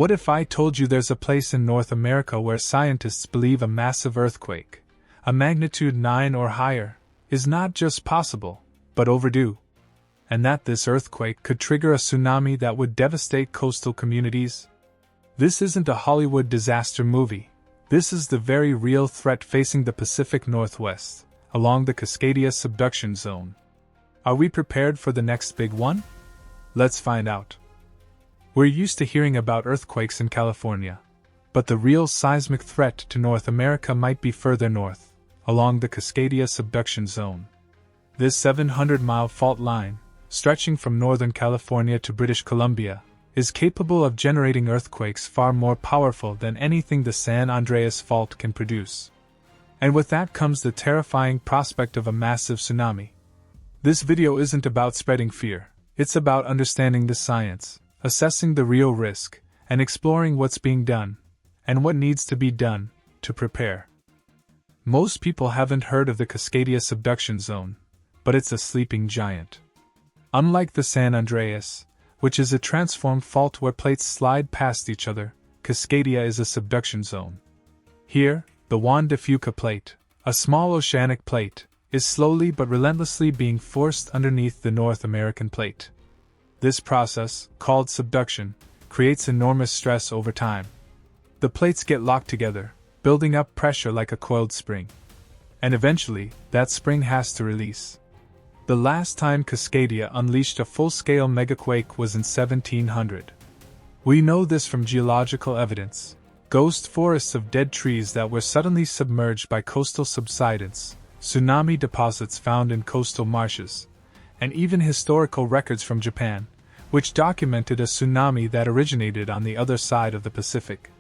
What if I told you there's a place in North America where scientists believe a massive earthquake, a magnitude 9 or higher, is not just possible, but overdue? And that this earthquake could trigger a tsunami that would devastate coastal communities? This isn't a Hollywood disaster movie. This is the very real threat facing the Pacific Northwest, along the Cascadia Subduction Zone. Are we prepared for the next big one? Let's find out. We're used to hearing about earthquakes in California, but the real seismic threat to North America might be further north, along the Cascadia Subduction Zone. This 700-mile fault line, stretching from Northern California to British Columbia, is capable of generating earthquakes far more powerful than anything the San Andreas Fault can produce. And with that comes the terrifying prospect of a massive tsunami. This video isn't about spreading fear, it's about understanding the science, assessing the real risk, and exploring what's being done, and what needs to be done, to prepare. Most people haven't heard of the Cascadia Subduction Zone, but it's a sleeping giant. Unlike the San Andreas, which is a transformed fault where plates slide past each other, Cascadia is a subduction zone. Here, the Juan de Fuca plate, a small oceanic plate, is slowly but relentlessly being forced underneath the North American plate. This process, called subduction, creates enormous stress over time. The plates get locked together, building up pressure like a coiled spring. And eventually, that spring has to release. The last time Cascadia unleashed a full-scale megaquake was in 1700. We know this from geological evidence: ghost forests of dead trees that were suddenly submerged by coastal subsidence, tsunami deposits found in coastal marshes, and even historical records from Japan, which documented a tsunami that originated on the other side of the Pacific.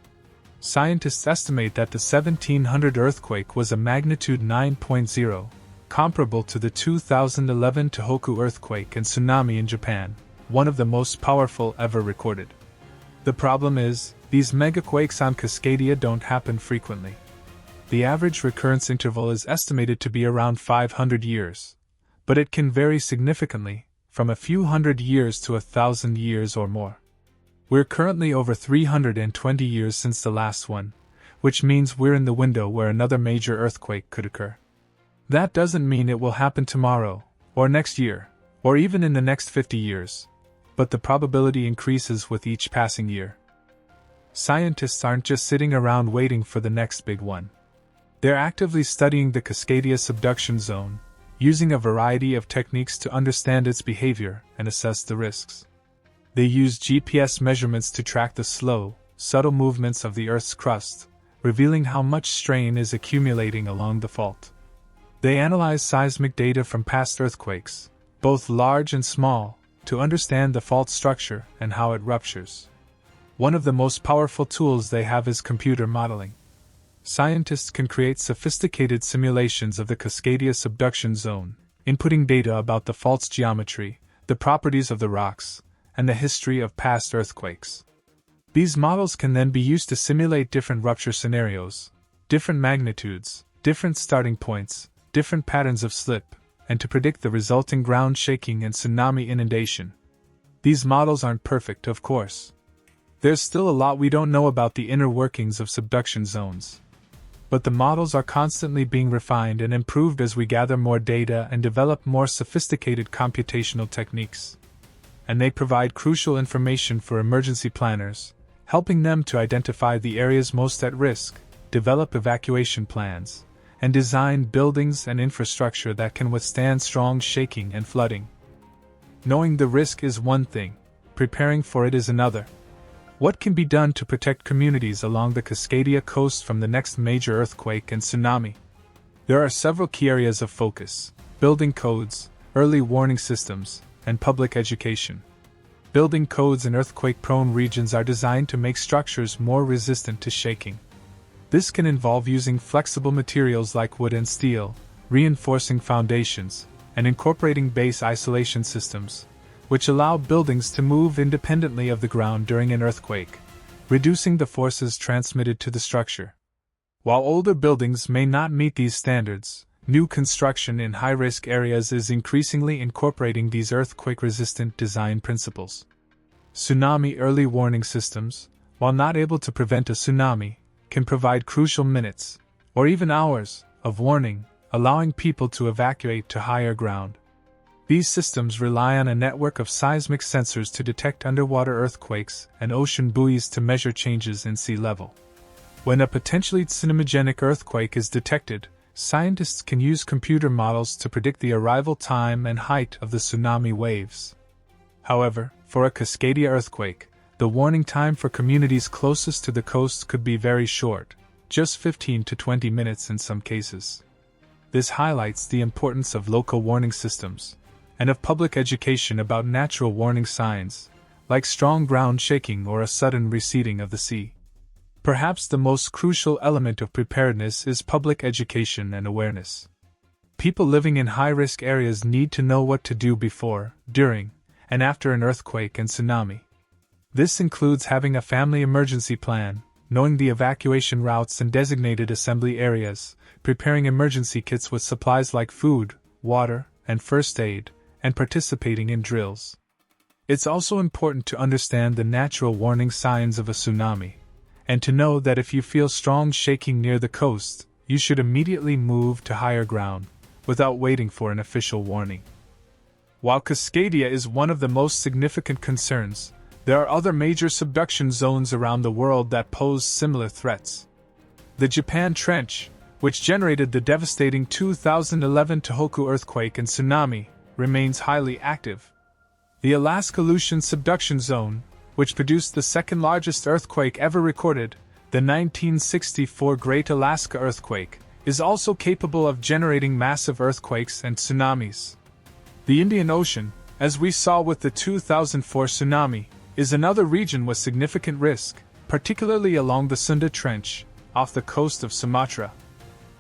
Scientists estimate that the 1700 earthquake was a magnitude 9.0, comparable to the 2011 Tohoku earthquake and tsunami in Japan, one of the most powerful ever recorded. The problem is, these megaquakes on Cascadia don't happen frequently. The average recurrence interval is estimated to be around 500 years, but it can vary significantly, from a few hundred years to 1,000 years or more. We're currently over 320 years since the last one, which means we're in the window where another major earthquake could occur. That doesn't mean it will happen tomorrow, or next year, or even in the next 50 years, but the probability increases with each passing year. Scientists aren't just sitting around waiting for the next big one. They're actively studying the Cascadia Subduction Zone, using a variety of techniques to understand its behavior and assess the risks. They use GPS measurements to track the slow, subtle movements of the Earth's crust, revealing how much strain is accumulating along the fault. They analyze seismic data from past earthquakes, both large and small, to understand the fault structure and how it ruptures. One of the most powerful tools they have is computer modeling. Scientists can create sophisticated simulations of the Cascadia Subduction Zone, inputting data about the fault's geometry, the properties of the rocks, and the history of past earthquakes. These models can then be used to simulate different rupture scenarios, different magnitudes, different starting points, different patterns of slip, and to predict the resulting ground shaking and tsunami inundation. These models aren't perfect, of course. There's still a lot we don't know about the inner workings of subduction zones. But the models are constantly being refined and improved as we gather more data and develop more sophisticated computational techniques. And they provide crucial information for emergency planners, helping them to identify the areas most at risk, develop evacuation plans, and design buildings and infrastructure that can withstand strong shaking and flooding. Knowing the risk is one thing, preparing for it is another. What can be done to protect communities along the Cascadia coast from the next major earthquake and tsunami? There are several key areas of focus: building codes, early warning systems, and public education. Building codes in earthquake-prone regions are designed to make structures more resistant to shaking. This can involve using flexible materials like wood and steel, reinforcing foundations, and incorporating base isolation systems, which allow buildings to move independently of the ground during an earthquake, reducing the forces transmitted to the structure. While older buildings may not meet these standards, new construction in high-risk areas is increasingly incorporating these earthquake-resistant design principles. Tsunami early warning systems, while not able to prevent a tsunami, can provide crucial minutes, or even hours, of warning, allowing people to evacuate to higher ground. These systems rely on a network of seismic sensors to detect underwater earthquakes and ocean buoys to measure changes in sea level. When a potentially tsunamigenic earthquake is detected, scientists can use computer models to predict the arrival time and height of the tsunami waves. However, for a Cascadia earthquake, the warning time for communities closest to the coast could be very short, just 15 to 20 minutes in some cases. This highlights the importance of local warning systems and of public education about natural warning signs, like strong ground shaking or a sudden receding of the sea. Perhaps the most crucial element of preparedness is public education and awareness. People living in high-risk areas need to know what to do before, during, and after an earthquake and tsunami. This includes having a family emergency plan, knowing the evacuation routes and designated assembly areas, preparing emergency kits with supplies like food, water, and first aid, and participating in drills. It's also important to understand the natural warning signs of a tsunami, and to know that if you feel strong shaking near the coast, you should immediately move to higher ground, without waiting for an official warning. While Cascadia is one of the most significant concerns, there are other major subduction zones around the world that pose similar threats. The Japan Trench, which generated the devastating 2011 Tohoku earthquake and tsunami, remains highly active. The Alaska-Aleutian Subduction Zone, which produced the second largest earthquake ever recorded, the 1964 Great Alaska Earthquake, is also capable of generating massive earthquakes and tsunamis. The Indian Ocean, as we saw with the 2004 tsunami, is another region with significant risk, particularly along the Sunda Trench, off the coast of Sumatra.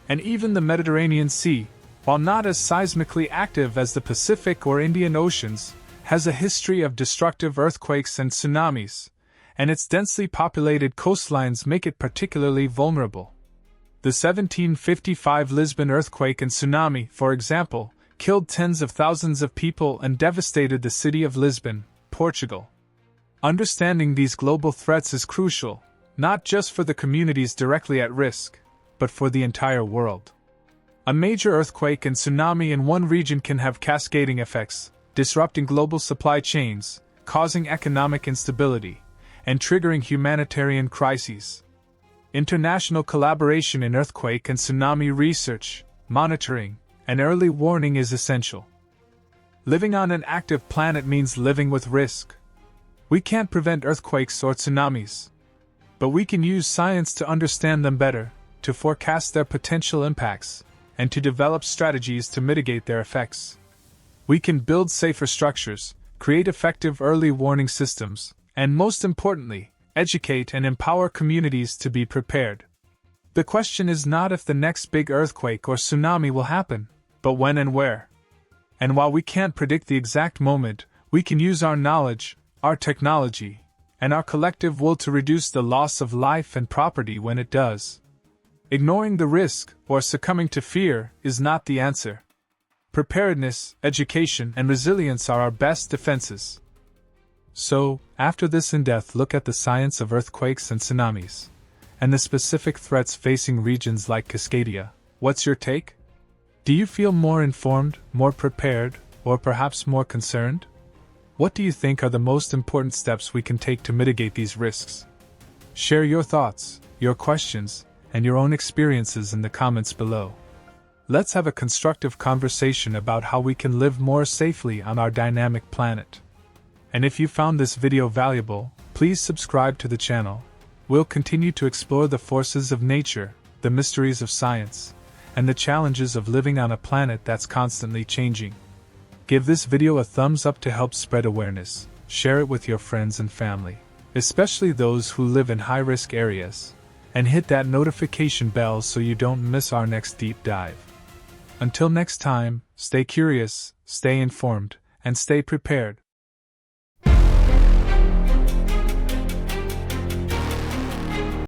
And even the Mediterranean Sea, while not as seismically active as the Pacific or Indian Oceans, has a history of destructive earthquakes and tsunamis, and its densely populated coastlines make it particularly vulnerable. The 1755 Lisbon earthquake and tsunami, for example, killed tens of thousands of people and devastated the city of Lisbon, Portugal. Understanding these global threats is crucial, not just for the communities directly at risk, but for the entire world. A major earthquake and tsunami in one region can have cascading effects, disrupting global supply chains, causing economic instability, and triggering humanitarian crises. International collaboration in earthquake and tsunami research, monitoring, and early warning is essential. Living on an active planet means living with risk. We can't prevent earthquakes or tsunamis, but we can use science to understand them better, to forecast their potential impacts, and to develop strategies to mitigate their effects. We can build safer structures, create effective early warning systems, and most importantly, educate and empower communities to be prepared. The question is not if the next big earthquake or tsunami will happen, but when and where. And while we can't predict the exact moment, we can use our knowledge, our technology, and our collective will to reduce the loss of life and property when it does. Ignoring the risk or succumbing to fear is not the answer. Preparedness, education, and resilience are our best defenses. So, after this in-depth look at the science of earthquakes and tsunamis, and the specific threats facing regions like Cascadia, what's your take? Do you feel more informed, more prepared, or perhaps more concerned? What do you think are the most important steps we can take to mitigate these risks? Share your thoughts, your questions, and your own experiences in the comments below. Let's have a constructive conversation about how we can live more safely on our dynamic planet. And if you found this video valuable, please subscribe to the channel. We'll continue to explore the forces of nature, the mysteries of science, and the challenges of living on a planet that's constantly changing. Give this video a thumbs up to help spread awareness. Share it with your friends and family, especially those who live in high-risk areas. And hit that notification bell so you don't miss our next deep dive. Until next time, stay curious, stay informed, and stay prepared.